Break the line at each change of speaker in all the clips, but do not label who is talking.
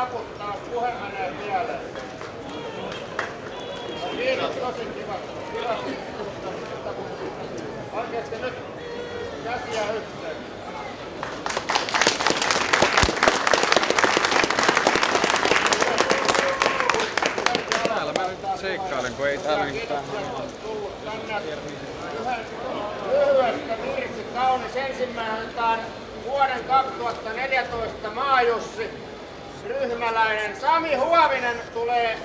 taputtaa, puhe menee pieleen. No, kiitos, tosi kiva. Oikeesti nyt käsiä yhteen.
Täällä mä nyt seikkailen, kun ei täällä mitään.
Lyhyestä virsi kaunis. Ensimmäiseltään vuoden 2014 Maajussi ryhmäläinen Sami Huovinen tulee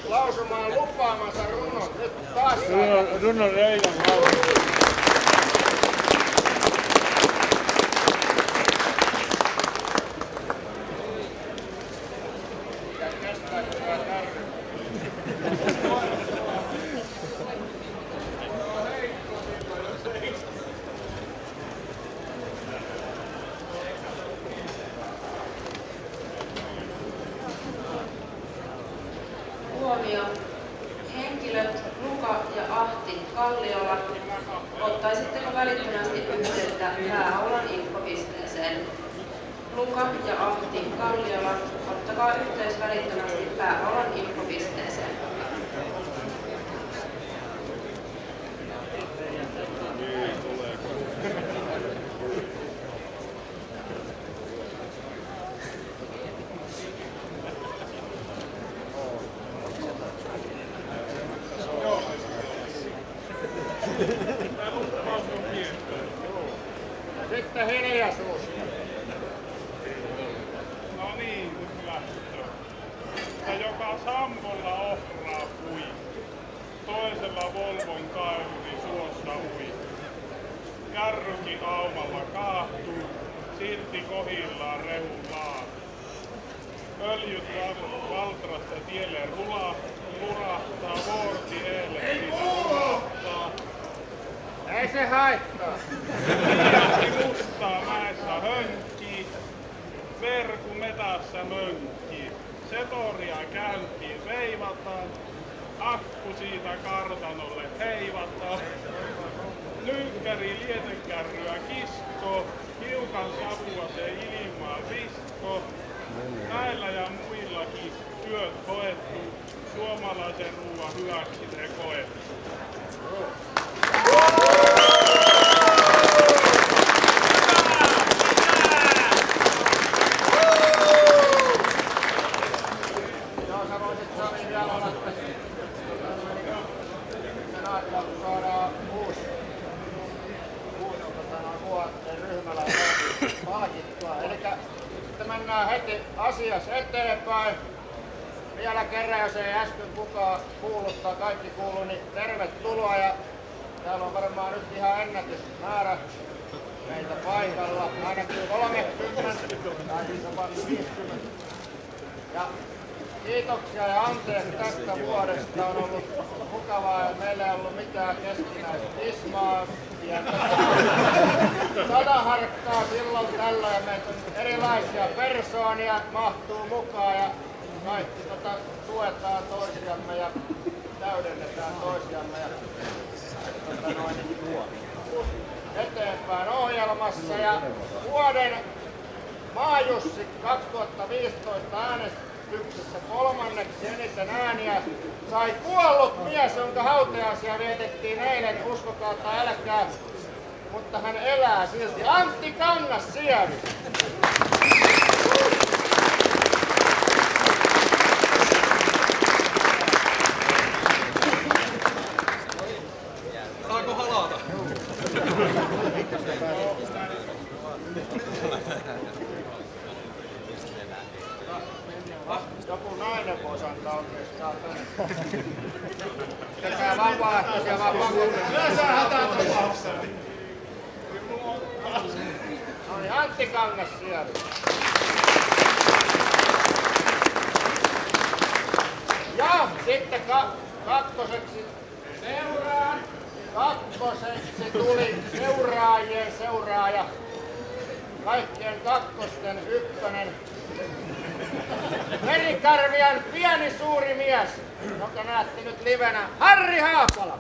lausumaan lupaamansa runon. Nyt taas
Runon Reijan laulu.
Kestääkö tää kärry?
Huomio. Henkilöt Luka ja Ahti Kalliola, ottaisitteko välittömästi yhteyttä Pääaulan infopisteeseen? Luka ja Ahti Kalliola, ottakaa yhteys välittömästi Pääaulan infopisteeseen.
Sitten hiljaisuus.
No niin, nyt lähtö. Ja joka sampolla ohraa pui, toisella Volvon kairuni suossa ui. Jarrukin aumalla kaahtuu, silti kohillaan rehullaan. Öljyt Valtrasta tielle lurahtaa, vuorti eilen siinä lurahtaa.
Ei se haittaa.
Liiasti mustaa mäessä hönkkii, verku metässä mönkkii. Setoria käyntiin veivataan, akku siitä kartanolle heivataan. Lynkkäri lietekärryä kiskoo, hiukan savua se ilmaa viskoo. Näillä ja muillakin työt hoettu, suomalaisen ruoan hyväksi ne koettu.
Joo, sä voisit Sami vielä olla sen aikaa, kun saadaan uusi vuoden ryhmäläinen palkittua. Elikkä sitten mennään heti asiassa eteenpäin. Vielä kerran, jos ei äsken kukaan kuullut tai kaikki kuuluu, niin tervetuloa. Ja täällä on varmaan nyt ihan ennätysmäärä meitä paikalla. Ainakin 30 tai siis jopa 50. Ja kiitoksia ja anteeksi tästä vuodesta. On ollut mukavaa ja meillä ei ollut mitään keskinäistä ismaa. 100 harkkaa silloin tällä ja meitä on erilaisia persoonia mahtuu mukaan ja kaikki tuetaan toisiamme ja täydennetään toisiamme ja eteenpäin ohjelmassa. Ja vuoden Maajussi 2015 äänestyksessä kolmanneksi eniten ääniä sai kuollut mies, jonka hautajaisia vietettiin eilen, uskokaa tai älkää, mutta hän elää silti. Antti Kangassiemi.
Saako halata?
Joku nainen voisi antaa oikeastaan tänne. Tehdään vapaaehtoisia vaan pakollisia. Yleensä hätätapauksessa. No niin, Antti Kangassiemi. Ja sitten kakkoseksi tuli seuraajien seuraaja. Kaikkien kakkosten ykkönen. Merikarvian pieni suuri mies, jonka näette nyt livenä, Harri Haapala.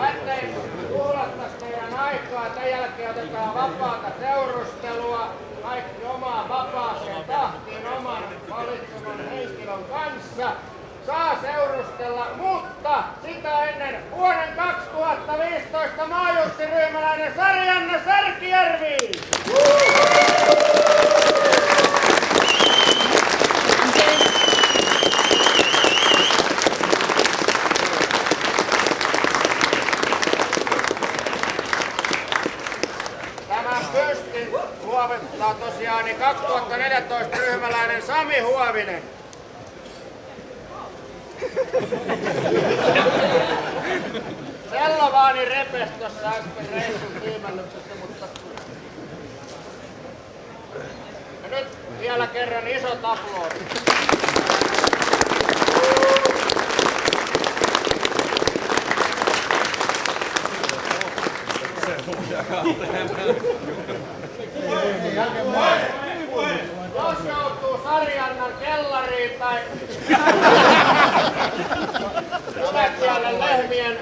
Ettei tuhlattaisi teidän aikaa, tämän jälkeen otetaan vapaata seurustelua, kaikki omaan vapaaseen tahtiin oman valitseman henkilön kanssa. Saa seurustella, mutta sitä ennen vuoden 2015 maajustiryhmäläinen Sari-Anna Särkijärvi! Tämän pystin luovuttaa tosiaan niin 2014 ryhmäläinen Sami Huovinen. Sellovaani repes tossa äsken reissun tiimellyksessä, mutta... Ja nyt vielä kerran iso aplodi. Jos joutuu Sari-Annan kellariin tai Somettialle lehmien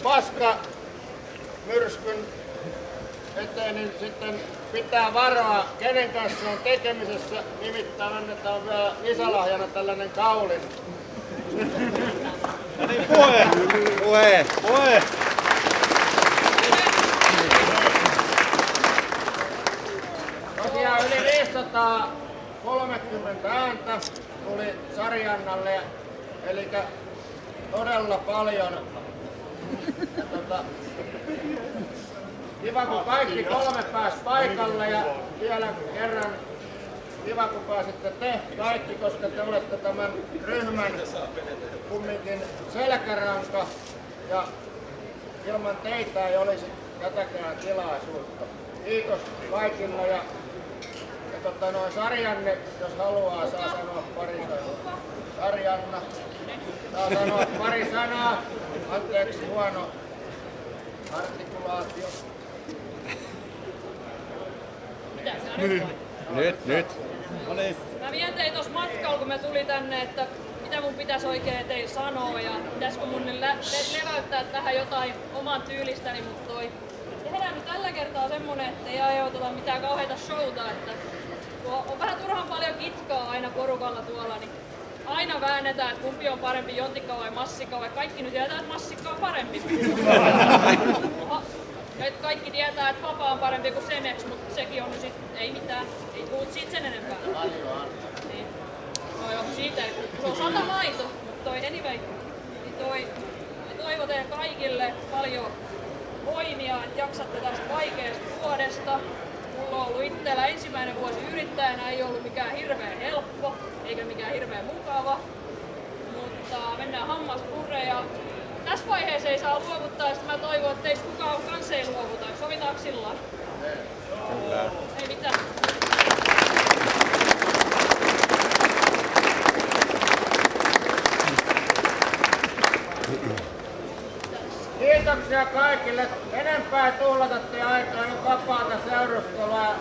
paskamyrskyn eteen, niin sitten pitää varoa, kenen kanssa on tekemisessä. Nimittäin annetaan vielä lisälahjana tällainen kaulin.
Puhe!
Tosiaan yli 530 ääntä tuli Sari-Annalle, eli todella paljon. Ja kiva kun kaikki kolme pääsi paikalle ja vielä kerran kiva kun pääsitte te kaikki, koska te olette tämän ryhmän kumminkin selkäranka ja ilman teitä ei olisi tätäkään tilaisuutta. Kiitos kaikille ja Sari-Anne, jos haluaa, saa sanoa pari sanaa. Sari-Anna, saa sanoa pari sanaa. Anteeksi, huono artikulaatio.
Nyt.
Mä mietin tuossa matkalla, kun mä tulin tänne, että mitä mun pitäisi oikein teille sanoa ja pitäisikö mun leväyttää tähän jotain oman tyylistäni, mutta tehdään nyt tällä kertaa semmonen, että ei aiheuteta mitään kauheita showta, että on vähän turhan paljon kitkaa aina porukalla tuolla, niin aina väännetään, että kumpi on parempi, jontikka vai massikka, vai kaikki nyt tietää, että massikka on parempi. Ja kaikki tietää, että papa on parempi kuin Senex, mutta sekin on sit, ei mitään, ei puhut siitä sen enempää. Niin. No joo, siitä ei puhut. Se on 100 maito, mutta anyway, niin toivon teille kaikille paljon voimia, että jaksatte tästä vaikeasta vuodesta. Mulla on ollut itsellä ensimmäinen vuosi yrittäjänä, ei ollut mikään hirveän helppo, eikä mikään hirveän mukava. Mutta mennään hammas pureen ja tässä vaiheessa ei saa luovuttaa, ja mä toivon, että teistä kukaan kanssa ei luovuta. Sovitaanko sillä lailla? Kyllä. Ei mitään.
Kiitoksia kaikille. Enempää tuhlata teidän aikaa, nyt vapaata seurustelua.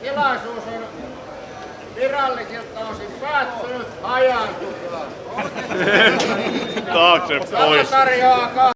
Tilaisuus on virallisilta osin päättynyt, hajaantunut.
Taakse pois.
Tarjoaa